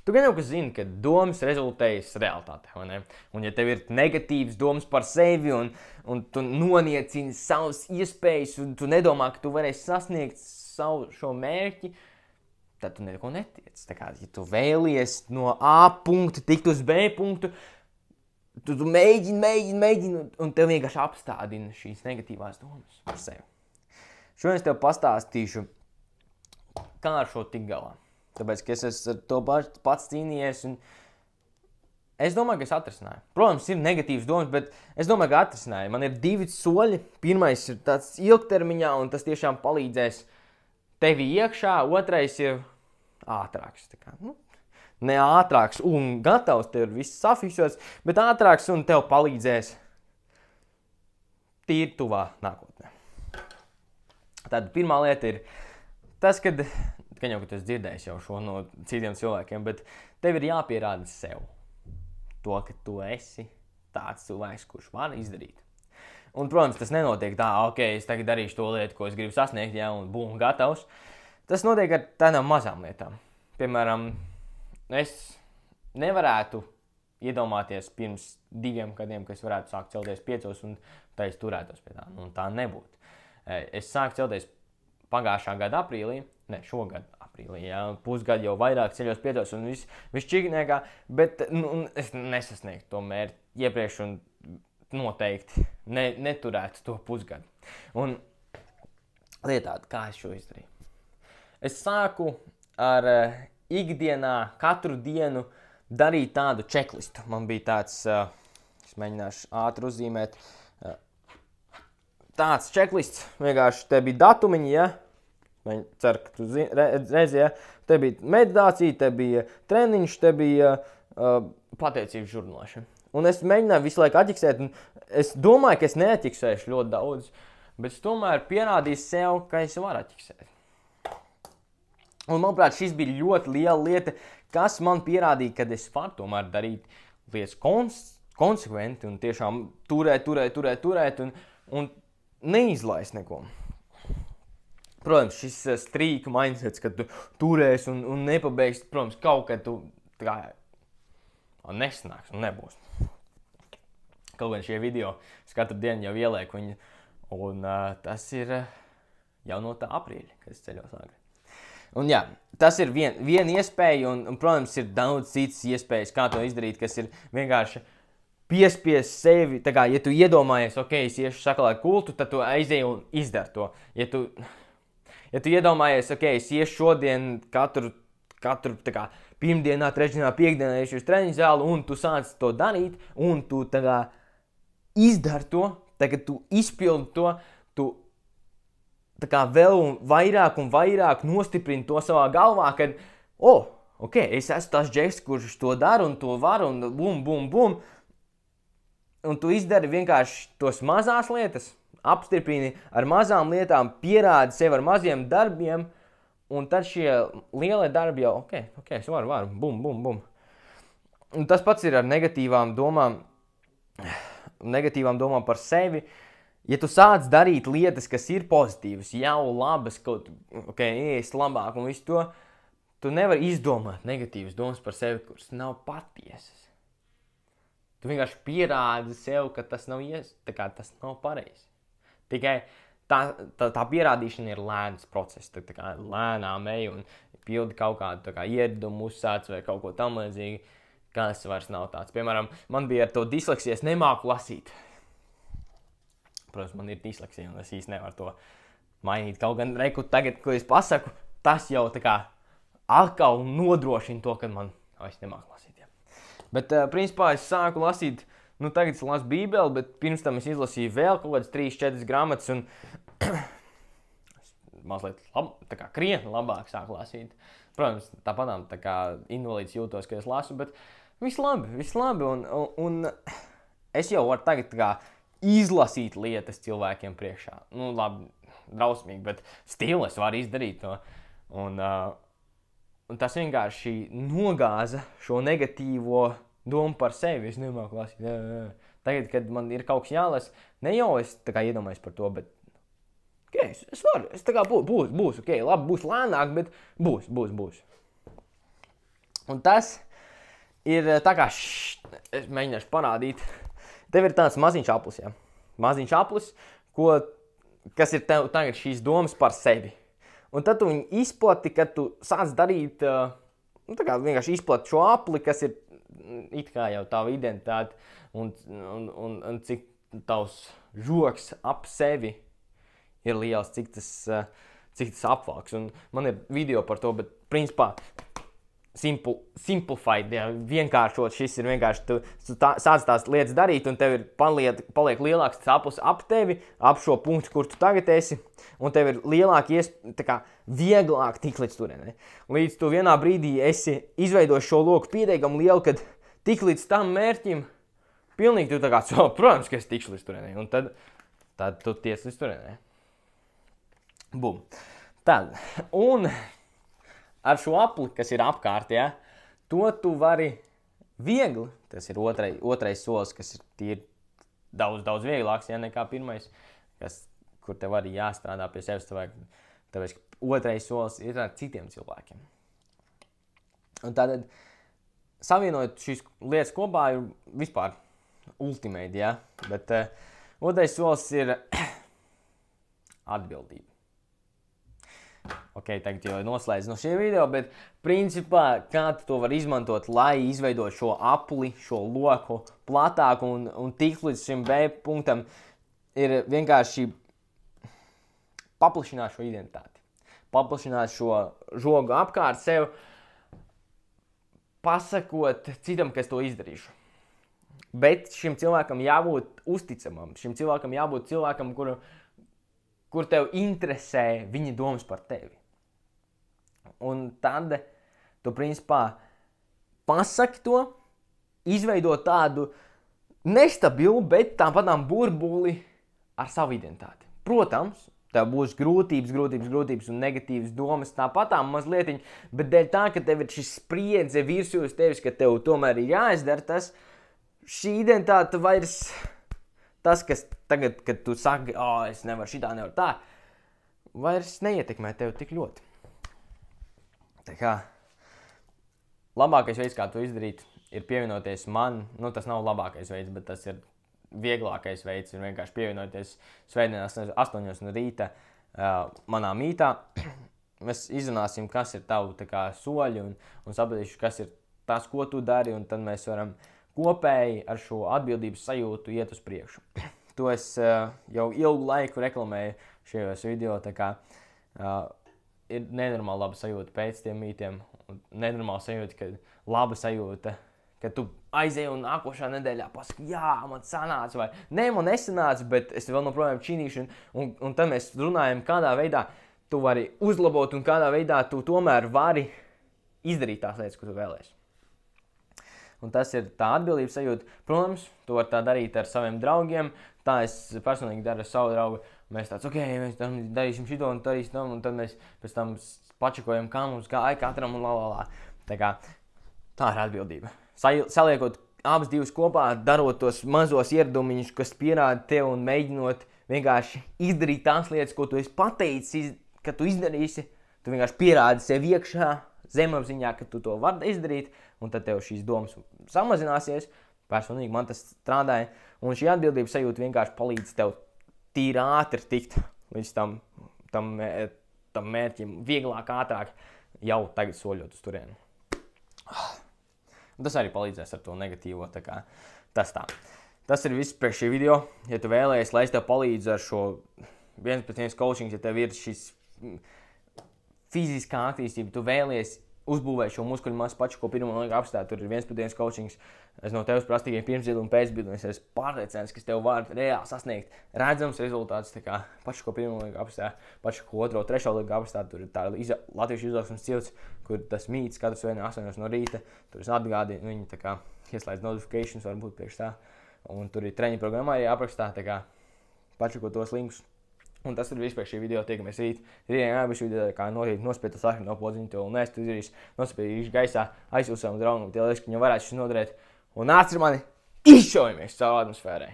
Tu gan jau zini, ka domas rezultējas realitātē, vai ne? Un ja tev ir negatīvas domas par sevi un tu noniecini savas iespējas un tu nedomā, ka tu varēsi sasniegt savu šo mērķi, tad tu neko netiec. Tā kā, ja tu vēlies no A punkta tikt uz B punktu, tu mēģini, un tev vienkārši apstādina šīs negatīvās domas par sevi. Šodien es tev pastāstīšu, kā ar šo tik galā. Tāpēc, ka es esmu ar to pats cīnījies, un es domāju, ka es atrisināju. Protams, ir negatīvas domas, bet es domāju, ka atrisināju. Man ir 2 soļi. Pirmais ir tāds ilgtermiņā, un tas tiešām palīdzēs tevi iekšā. Otrais ir ātrāks. Tā kā, ne ātrāks un gatavs, tev ir viss safiksots, bet ātrāks un tev palīdzēs tīri tuvā nākotnē. Tad pirmā lieta ir tas, kad jau, ka tu esi dzirdējis jau šo no citiem cilvēkiem, bet tev ir jāpierāda sev to, ka tu esi tāds cilvēks, kurš var izdarīt. Un, protams, tas nenotiek tā, ok, es tagad darīšu to lietu, ko es gribu sasniegt, ja, un būmu gatavs. Tas notiek ar tādām mazām lietām. Piemēram, es nevarētu iedomāties pirms 2 gadiem, ka es varētu sākt celties 5 un tā es turētos pie tā. Un tā nebūtu. Es sāku celties pagājušā gada aprīlī, šogad aprīlī, jā, pusgadu jau vairāk ceļos 5 un viss čigniekā, bet es nesasniegtu to mērķi iepriekš un noteikti neturētu to pusgadu. Un lietādi, kā es šo izdarīju? Es sāku ar ikdienā katru dienu darīt tādu čeklistu. Man bija tāds, es mēģināšu ātri uzzīmēt, tāds čeklists, vienkārši te bija datumiņi, ja? Ceru, ka tu redzi, ja? Te bija meditācija, te bija treniņš, te bija pateicības žurnālēšana. Un es mēģināju visu laiku atķiksēt, un es domāju, ka es neatķiksēšu ļoti daudz, bet es tomēr pierādīju sev, ka es varu atķiksēt. Un, manuprāt, šis bija ļoti liela lieta, kas man pierādīja, ka es varu tomēr darīt lietas konsekventi un tiešām turēt un neizlaist neko. Protams, šis strīku mindsets, kad tu turēsi un nepabeigsi, protams, kaut kad tu tā nesanāks un nebūs. Kaut gan šie video es katru dienu jau ielieku viņu, un tas ir jau no tā aprīļa, kad es ceļos agri. Un jā, tas ir viena iespēja, un, protams, ir daudz citas iespējas, kā to izdarīt, kas ir vienkārši piespiest sevi, tā kā, ja tu iedomājies, ok, es iešu sakalēt kultu, tad tu aizēji un izdari to. Ja tu iedomājies, ok, es iešu šodien katru tā kā, pirmdienā, trešdienā, piekdienā iešu uz treniņu zāli, un tu sāc to darīt, un tu tā kā izdari to, tagad tu izpildi to, tu tā kā vēl vairāk nostiprini to savā galvā, kad, ok, es esmu tas džeks, kurš to dara un to var, un bum. Un tu izdari vienkārši tos mazās lietas, apstiprini ar mazām lietām, pierādi sev ar maziem darbiem, un tad šie lielie darbi jau, ok, es varu, bum. Un tas pats ir ar negatīvām domām par sevi. Ja tu sāc darīt lietas, kas ir pozitīvas, jau labas, kaut, ēst labāk un visu to, tu nevari izdomāt negatīvas domas par sevi, kuras nav patiesas. Tu vienkārši pierādi sev, ka tas nav tas nav pareizi. Tikai tā pierādīšana ir lēns process. Tā kā lēnām ej un pildi kaut kādu ieradumu uzsāc vai kaut ko tam līdzīgi, kas vairs nav tāds. Piemēram, man bija ar to disleksiju, es nemāku lasīt. Protams, man ir disleksija un es īsti nevaru to mainīt. Kaut gan tagad, ko es pasaku, tas jau tā kā atkal nodrošina to, ka man es nemāku lasīt. Ja. Bet, principā, es sāku lasīt, tagad es lasu Bībeli, bet pirms tam es izlasīju vēl kaut kādas 3-4 grāmatas un mazliet krietni labāk sāku lasīt. Protams, tāpatām tā kā invalīds jūtos, ka es lasu, bet viss labi. Un es jau varu tagad tā kā izlasīt lietas cilvēkiem priekšā. Labi, drausmīgi, bet stilu es varu izdarīt to. Un tas vienkārši nogāza šo negatīvo domu par sevi. Es nemāku lasīt. Tagad, kad man ir kaut kas jālasa, ne jau es tā kā iedomājos par to, bet es varu. Es tā kā būs, labi, būs lēnāk, bet būs. Un tas ir tā kā, es mēģināšu parādīt, tev ir tāds maziņš aplis, ja? Maziņš aplis, kas ir tev tagad šīs domas par sevi. Un tad tu viņu izplati, kad tu sāc darīt, tā kā vienkārši izplati šo apli, kas ir it kā jau tava identitāte, un cik tavs žoks ap sevi ir liels, cik tas apvalks. Un man ir video par to, bet principā simplified, ja, vienkāršot, šis ir vienkārši, tu sāc tās lietas darīt, un tev ir paliek lielāks tas aplis ap tevi, ap šo punktu, kur tu tagad esi, un tev ir vieglāk tik līdz turienei. Līdz tu vienā brīdī esi izveidojis šo loku pietiekami lielu, kad tik līdz tam mērķim, pilnīgi tu tā kā, protams, ka es tikšu līdz turienei, un tad tu tiec līdz turienei. Bum. Tad, un ar šo apli, kas ir apkārt, ja, to tu vari viegli, tas ir otrais solis, kas ir tīri daudz vieglāks, ja, nekā pirmais, kur tev arī jāstrādā pie sevis, tāpēc, ka otrais solis ir ar citiem cilvēkiem. Un tātad, savienojot šīs lietas kopā, ir vispār ultimate, ja, bet otrais solis ir atbildība. Ok, tagad jau noslēdz no šī video, bet principā, kā tu to var izmantot, lai izveidot šo apli, šo loku platāku un tik līdz šim B punktam, ir vienkārši paplašināt šo identitāti. Paplašināt šo žogu apkārt sev, pasakot citam, ka es to izdarīšu. Bet šim cilvēkam jābūt uzticamam, šim cilvēkam jābūt cilvēkam, kur tev interesē viņa domas par tevi. Un tad tu, principā, pasaki to, izveido tādu nestabilu, bet tāpatām burbuli ar savu identitāti. Protams, tev būs grūtības un negatīvas domas tāpatām mazlietiņ, bet dēļ tā, ka tev ir šis spriedze virsū uz tevis, ka tev tomēr ir jāizdara šī identitāte vairs tas, kas tagad, kad tu saki, es nevaru šitā, nevaru tā, vairs neietekmē tevi tik ļoti. Tā kā labākais veids, kā to izdarīt, ir pievienoties man. Nu, tas nav labākais veids, bet tas ir vieglākais veids. Ir vienkārši pievienoties svētdienās 8 no rīta manā mītā. Mēs izrunāsim, kas ir tavu soļi un sapratīšu, kas ir tas, ko tu dari, un tad mēs varam kopēji ar šo atbildības sajūtu iet uz priekšu. To es jau ilgu laiku reklamēju šajos video, tā kā ir nenormāli laba sajūta pēc tiem mītiem, un nenormāli sajūta, laba sajūta, ka tu aizēji un nākošā nedēļā pasaki, jā, man sanāca, vai ne, man nesanāca, bet es vēl noprojām činīšu, un tad mēs runājam, kādā veidā tu vari uzlabot, un kādā veidā tu tomēr vari izdarīt tās lietas, ko tu vēlēsi. Un tas ir tā atbildības sajūta. Protams, tu vari tā darīt ar saviem draugiem. Tā es personīgi daru ar savu draugu. Mēs tāds, ok, mēs darīsim šito un darīsim tam, un tad mēs pēc tam pačakojam, kā mums, katram un lalala. Tā ir atbildība. Saliekot abas divas kopā, darot tos mazos ieradumiņus, kas pierāda tev un mēģinot vienkārši izdarīt tās lietas, ko tu esi pateicis, ka tu izdarīsi, tu vienkārši pierādi sev iekšā, zemapziņā, ka tu to vari izdarīt, un tad tev šīs domas samazināsies. Personīgi man tas strādāja, un šī atbildības sajūta vienkārši palīdz tev tīri ātri tikt līdz tam mērķim, vieglāk, ātrāk, jau tagad soļot uz turieni. Tas arī palīdzēs ar to negatīvo, tā kā tas tā. Tas ir viss pēc šī video. Ja tu vēlējies, lai es tev palīdzu ar šo 1-1 coaching, ja tev ir šis fiziskā attīstība, tu vēlies uzbūvēt šo muskuļu masu pašu, ko pirmo laiku apstāt, tur ir 1-1 coachings. Es no tevis prasu tikai pirmsdienu un pēcdienu, es esmu pārliecināts, ka tev var reāli sasniegt redzams rezultātus, tā kā pašu, ko pirmo laiku apstāt, pašu, ko otro, trešo laiku apstāt, tur ir tā latviešu izaugsmes cilts, kur tas mīts katru svētdienu 8 no rīta, tur es atgādinu, viņi tā kā ieslēdz notifications, varbūt priekš tā, un tur ir treņa programmā arī aprakstā, tā kā pašu, ko tos linkus. Un tas ir viss pēc šī video, tiekamies rīt. Rītdien jābišu video, kā no rīta nospiet to sakni no podziņu, to un es tu izdarīšu, nospiedīšu gaisā, aizsūtu savam draugam, tie liekas, ka viņam varētu šis noderēt. Un nāc ar mani, izšaujamies savu atmosfērai.